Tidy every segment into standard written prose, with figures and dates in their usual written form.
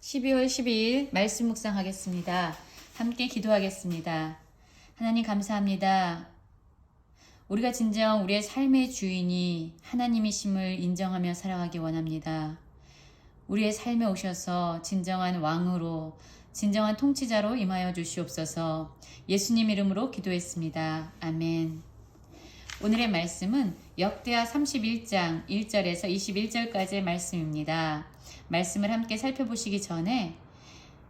12월 12일 말씀 묵상하겠습니다. 함께 기도하겠습니다. 하나님 감사합니다. 우리가 진정 우리의 삶의 주인이 하나님이심을 인정하며 살아가기 원합니다. 우리의 삶에 오셔서 진정한 왕으로, 진정한 통치자로 임하여 주시옵소서. 예수님 이름으로 기도했습니다. 아멘. 오늘의 말씀은 역대하 31장 1절에서 21절까지의 말씀입니다. 말씀을 함께 살펴보시기 전에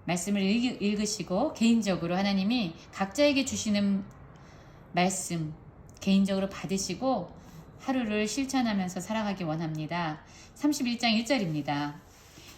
말씀을 읽으시고 개인적으로 하나님이 각자에게 주시는 말씀 개인적으로 받으시고 하루를 실천하면서 살아가기 원합니다. 31장 1절입니다.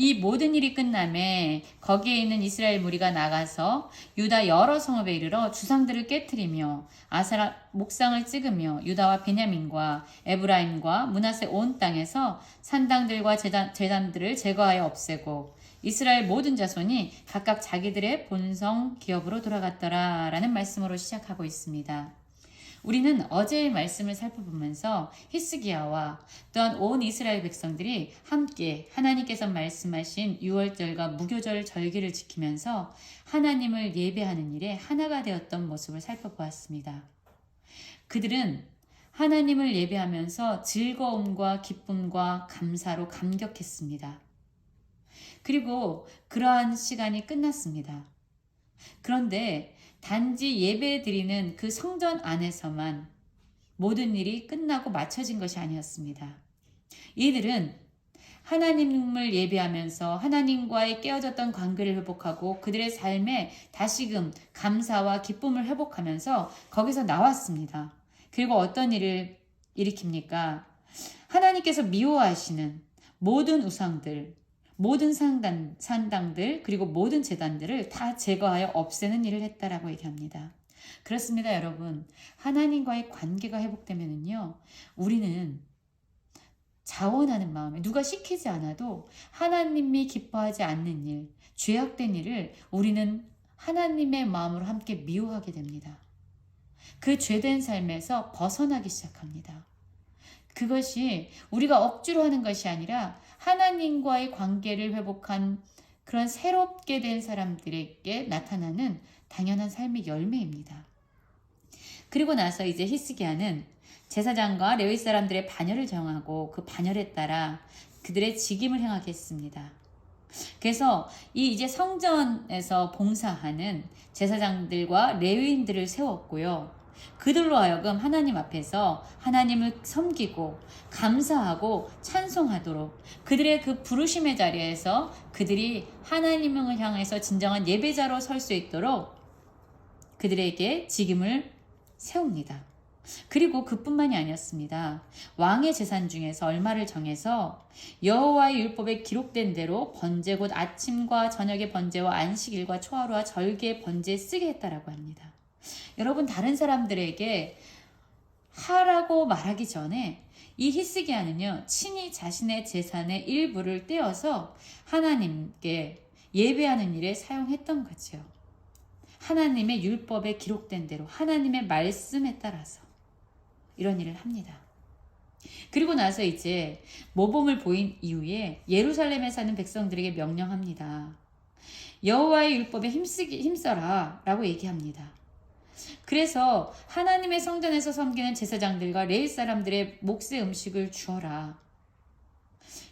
이 모든 일이 끝남에 거기에 있는 이스라엘 무리가 나가서 유다 여러 성읍에 이르러 주상들을 깨뜨리며 아세라 목상을 찍으며 유다와 베냐민과 에브라임과 므낫세 온 땅에서 산당들과 제단들을 제거하여 없애고 이스라엘 모든 자손이 각각 자기들의 본성 기업으로 돌아갔더라 라는 말씀으로 시작하고 있습니다. 우리는 어제의 말씀을 살펴보면서 히스기야와 또한 온 이스라엘 백성들이 함께 하나님께서 말씀하신 유월절과 무교절 절기를 지키면서 하나님을 예배하는 일에 하나가 되었던 모습을 살펴보았습니다. 그들은 하나님을 예배하면서 즐거움과 기쁨과 감사로 감격했습니다. 그리고 그러한 시간이 끝났습니다. 그런데 단지 예배 드리는 그 성전 안에서만 모든 일이 끝나고 마쳐진 것이 아니었습니다. 이들은 하나님을 예배하면서 하나님과의 깨어졌던 관계를 회복하고 그들의 삶에 다시금 감사와 기쁨을 회복하면서 거기서 나왔습니다. 그리고 어떤 일을 일으킵니까? 하나님께서 미워하시는 모든 우상들, 모든 산당들 그리고 모든 제단들을 다 제거하여 없애는 일을 했다라고 얘기합니다. 그렇습니다, 여러분. 하나님과의 관계가 회복되면은요, 우리는 자원하는 마음에 누가 시키지 않아도 하나님이 기뻐하지 않는 일, 죄악된 일을 우리는 하나님의 마음으로 함께 미워하게 됩니다. 그 죄된 삶에서 벗어나기 시작합니다. 그것이 우리가 억지로 하는 것이 아니라 하나님과의 관계를 회복한 그런 새롭게 된 사람들에게 나타나는 당연한 삶의 열매입니다. 그리고 나서 이제 히스기야는 제사장과 레위 사람들의 반열을 정하고 그 반열에 따라 그들의 직임을 행하게 했습니다. 그래서 이제 성전에서 봉사하는 제사장들과 레위인들을 세웠고요. 그들로 하여금 하나님 앞에서 하나님을 섬기고 감사하고 찬송하도록 그들의 그 부르심의 자리에서 그들이 하나님을 향해서 진정한 예배자로 설 수 있도록 그들에게 직임을 세웁니다. 그리고 그뿐만이 아니었습니다. 왕의 재산 중에서 얼마를 정해서 여호와의 율법에 기록된 대로 번제 곧 아침과 저녁의 번제와 안식일과 초하루와 절기의 번제에 쓰게 했다라고 합니다. 여러분, 다른 사람들에게 하라고 말하기 전에 이 히스기야는요, 친히 자신의 재산의 일부를 떼어서 하나님께 예배하는 일에 사용했던 거죠. 하나님의 율법에 기록된 대로 하나님의 말씀에 따라서 이런 일을 합니다. 그리고 나서 이제 모범을 보인 이후에 예루살렘에 사는 백성들에게 명령합니다. 여호와의 율법에 힘써라 라고 얘기합니다. 그래서 하나님의 성전에서 섬기는 제사장들과 레위 사람들의 몫의 음식을 주어라.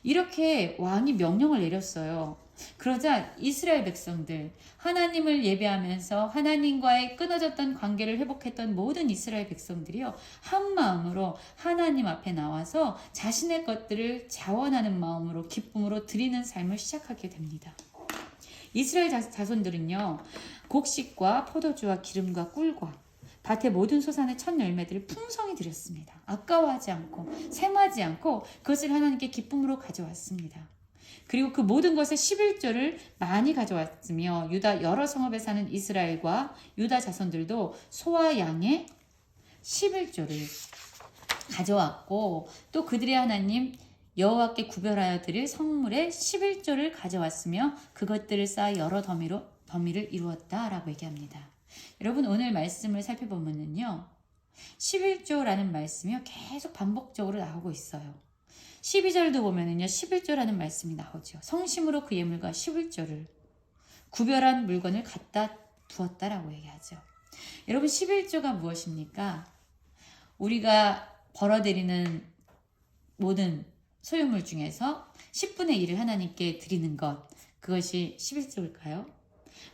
이렇게 왕이 명령을 내렸어요. 그러자 이스라엘 백성들, 하나님을 예배하면서 하나님과의 끊어졌던 관계를 회복했던 모든 이스라엘 백성들이요, 한 마음으로 하나님 앞에 나와서 자신의 것들을 자원하는 마음으로 기쁨으로 드리는 삶을 시작하게 됩니다. 이스라엘 자손들은요, 곡식과 포도주와 기름과 꿀과 밭의 모든 소산의 첫 열매들을 풍성히 드렸습니다. 아까워하지 않고 셈하지 않고 그것을 하나님께 기쁨으로 가져왔습니다. 그리고 그 모든 것의 11조를 많이 가져왔으며 유다 여러 성읍에 사는 이스라엘과 유다 자손들도 소와 양의 11조를 가져왔고 또 그들의 하나님 여호와께 구별하여 드릴 성물의 11조를 가져왔으며 그것들을 쌓아 여러 더미를 이루었다라고 얘기합니다. 여러분, 오늘 말씀을 살펴보면요, 11조라는 말씀이 계속 반복적으로 나오고 있어요. 12절도 보면은요 11조라는 말씀이 나오죠. 성심으로 그 예물과 11조를 구별한 물건을 갖다 두었다라고 얘기하죠. 여러분 11조가 무엇입니까? 우리가 벌어들이는 모든 소유물 중에서 10분의 1을 하나님께 드리는 것, 그것이 11조일까요?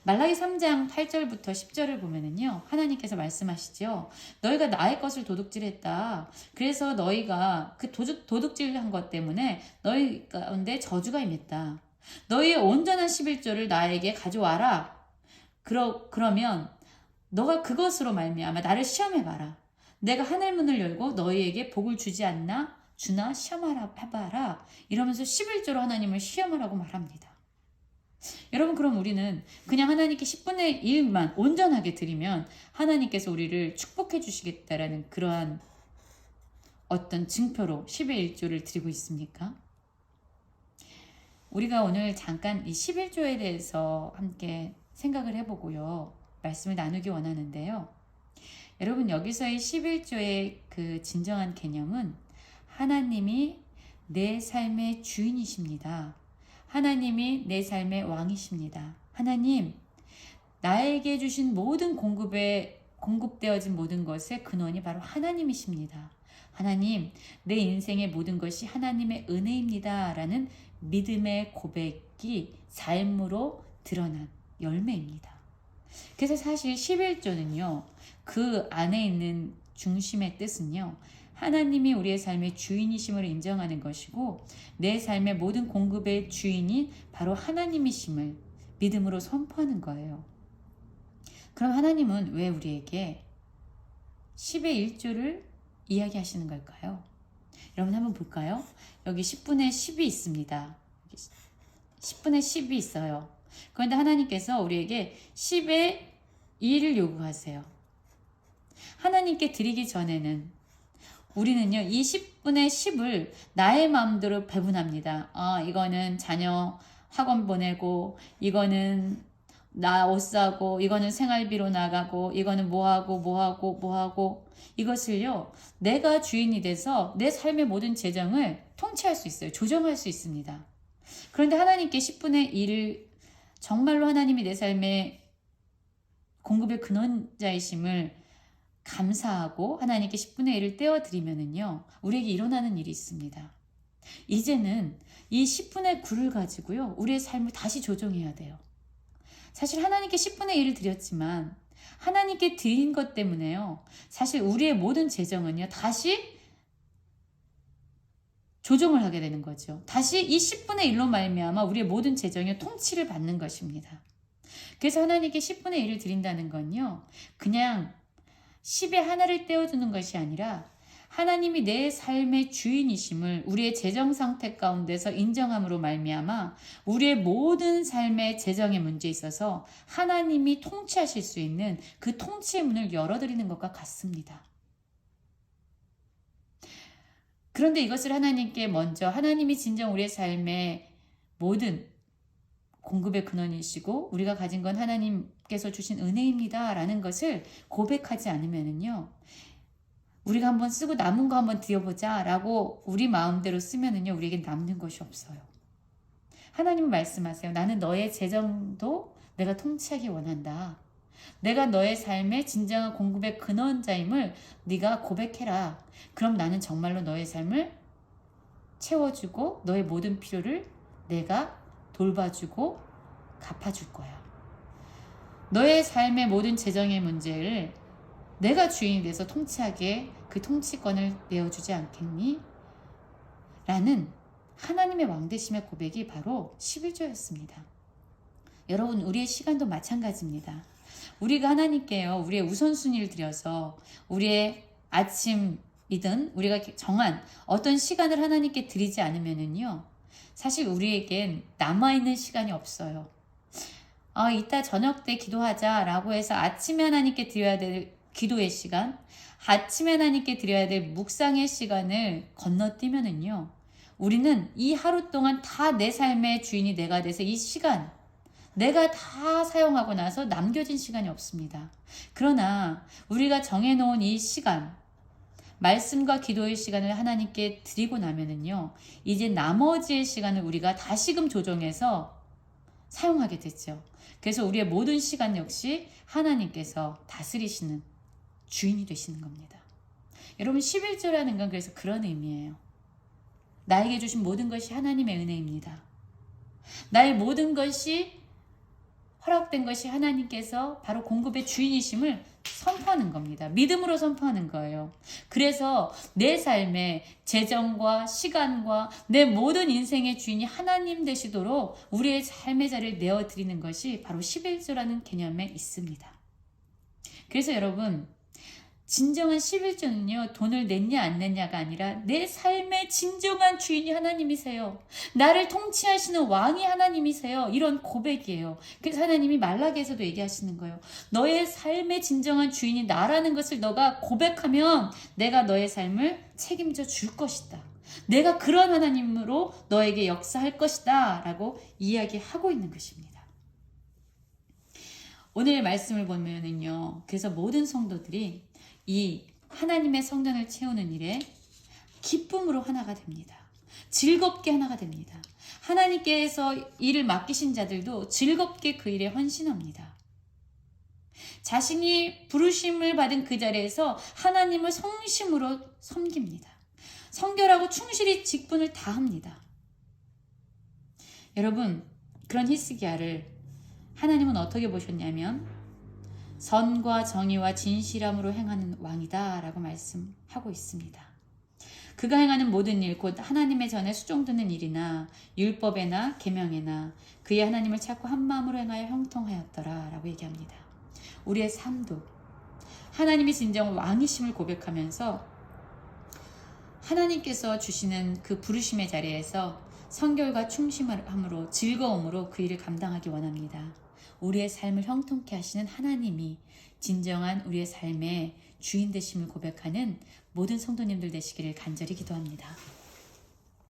말라기 3장 8절부터 10절을 보면은요 하나님께서 말씀하시죠. 너희가 나의 것을 도둑질했다. 그래서 너희가 그 도둑질한 것 때문에 너희 가운데 저주가 임했다. 너희의 온전한 11조를 나에게 가져와라. 그러면 너가 그것으로 말미암아 나를 시험해봐라. 내가 하늘 문을 열고 너희에게 복을 주지 않나? 주나 시험하라 해봐라. 이러면서 11조로 하나님을 시험하라고 말합니다. 여러분 그럼 우리는 그냥 하나님께 10분의 1만 온전하게 드리면 하나님께서 우리를 축복해 주시겠다라는 그러한 어떤 증표로 10의 1조를 드리고 있습니까? 우리가 오늘 잠깐 이 11조에 대해서 함께 생각을 해보고요. 말씀을 나누기 원하는데요. 여러분 여기서의 11조의 그 진정한 개념은 하나님이 내 삶의 주인이십니다. 하나님이 내 삶의 왕이십니다. 하나님, 나에게 주신 모든 공급되어진 모든 것의 근원이 바로 하나님이십니다. 하나님, 내 인생의 모든 것이 하나님의 은혜입니다. 라는 믿음의 고백이 삶으로 드러난 열매입니다. 그래서 사실 11조는요, 그 안에 있는 중심의 뜻은요, 하나님이 우리의 삶의 주인이심을 인정하는 것이고 내 삶의 모든 공급의 주인이 바로 하나님이심을 믿음으로 선포하는 거예요. 그럼 하나님은 왜 우리에게 10의 1조를 이야기하시는 걸까요? 여러분 한번 볼까요? 여기 10분의 10이 있습니다. 10분의 10이 있어요. 그런데 하나님께서 우리에게 10의 1을 요구하세요. 하나님께 드리기 전에는 우리는요, 이 10분의 10을 나의 마음대로 배분합니다. 이거는 자녀 학원 보내고, 이거는 나 옷 사고, 이거는 생활비로 나가고, 이거는 뭐하고, 이것을요, 내가 주인이 돼서 내 삶의 모든 재정을 통치할 수 있어요. 조정할 수 있습니다. 그런데 하나님께 10분의 1을 정말로 하나님이 내 삶의 공급의 근원자이심을 감사하고 하나님께 10분의 1을 떼어드리면은요, 우리에게 일어나는 일이 있습니다. 이제는 이 10분의 9를 가지고요, 우리의 삶을 다시 조정해야 돼요. 사실 하나님께 10분의 1을 드렸지만 하나님께 드린 것 때문에요, 사실 우리의 모든 재정은요, 다시 조정을 하게 되는 거죠. 다시 이 10분의 1로 말미암아 우리의 모든 재정의 통치를 받는 것입니다. 그래서 하나님께 10분의 1을 드린다는 건요, 그냥 10의 하나를 떼어주는 것이 아니라 하나님이 내 삶의 주인이심을 우리의 재정 상태 가운데서 인정함으로 말미암아 우리의 모든 삶의 재정의 문제에 있어서 하나님이 통치하실 수 있는 그 통치의 문을 열어드리는 것과 같습니다. 그런데 이것을 하나님께 먼저 하나님이 진정 우리의 삶의 모든 공급의 근원이시고 우리가 가진 건 하나님께서 주신 은혜입니다 라는 것을 고백하지 않으면은요, 우리가 한번 쓰고 남은 거 한번 드려보자 라고 우리 마음대로 쓰면은요, 우리에게 남는 것이 없어요. 하나님은 말씀하세요. 나는 너의 재정도 내가 통치하기 원한다. 내가 너의 삶의 진정한 공급의 근원자임을 네가 고백해라. 그럼 나는 정말로 너의 삶을 채워주고 너의 모든 필요를 내가 돌봐주고 갚아줄 거야. 너의 삶의 모든 재정의 문제를 내가 주인이 돼서 통치하게 그 통치권을 내어주지 않겠니? 라는 하나님의 왕되심의 고백이 바로 11조였습니다. 여러분, 우리의 시간도 마찬가지입니다. 우리가 하나님께요, 우리의 우선순위를 들여서 우리의 아침이든 우리가 정한 어떤 시간을 하나님께 드리지 않으면은요, 사실 우리에겐 남아있는 시간이 없어요. 이따 저녁 때 기도하자라고 해서 아침에 하나님께 드려야 될 기도의 시간, 아침에 하나님께 드려야 될 묵상의 시간을 건너뛰면은요, 우리는 이 하루 동안 다 내 삶의 주인이 내가 돼서 이 시간, 내가 다 사용하고 나서 남겨진 시간이 없습니다. 그러나 우리가 정해놓은 이 시간, 말씀과 기도의 시간을 하나님께 드리고 나면은요, 이제 나머지의 시간을 우리가 다시금 조정해서 사용하게 됐죠. 그래서 우리의 모든 시간 역시 하나님께서 다스리시는 주인이 되시는 겁니다. 여러분, 11조라는 건 그래서 그런 의미예요. 나에게 주신 모든 것이 하나님의 은혜입니다. 나의 모든 것이 허락된 것이 하나님께서 바로 공급의 주인이심을 선포하는 겁니다. 믿음으로 선포하는 거예요. 그래서 내 삶의 재정과 시간과 내 모든 인생의 주인이 하나님 되시도록 우리의 삶의 자리를 내어드리는 것이 바로 11조라는 개념에 있습니다. 그래서 여러분, 진정한 11조는요, 돈을 냈냐 안 냈냐가 아니라 내 삶의 진정한 주인이 하나님이세요. 나를 통치하시는 왕이 하나님이세요. 이런 고백이에요. 그래서 하나님이 말라기에서도 얘기하시는 거예요. 너의 삶의 진정한 주인이 나라는 것을 너가 고백하면 내가 너의 삶을 책임져 줄 것이다. 내가 그런 하나님으로 너에게 역사할 것이다. 라고 이야기하고 있는 것입니다. 오늘 말씀을 보면은요, 그래서 모든 성도들이 이 하나님의 성전을 채우는 일에 기쁨으로 하나가 됩니다. 즐겁게 하나가 됩니다. 하나님께서 일을 맡기신 자들도 즐겁게 그 일에 헌신합니다. 자신이 부르심을 받은 그 자리에서 하나님을 성심으로 섬깁니다. 성결하고 충실히 직분을 다합니다. 여러분, 그런 히스기야를 하나님은 어떻게 보셨냐면 선과 정의와 진실함으로 행하는 왕이다 라고 말씀하고 있습니다. 그가 행하는 모든 일, 곧 하나님의 전에 수종드는 일이나 율법에나 계명에나 그의 하나님을 찾고 한 마음으로 행하여 형통하였더라 라고 얘기합니다. 우리의 삶도 하나님이 진정 왕이심을 고백하면서 하나님께서 주시는 그 부르심의 자리에서 성결과 충실함으로 즐거움으로 그 일을 감당하기 원합니다. 우리의 삶을 형통케 하시는 하나님이 진정한 우리의 삶의 주인 되심을 고백하는 모든 성도님들 되시기를 간절히 기도합니다.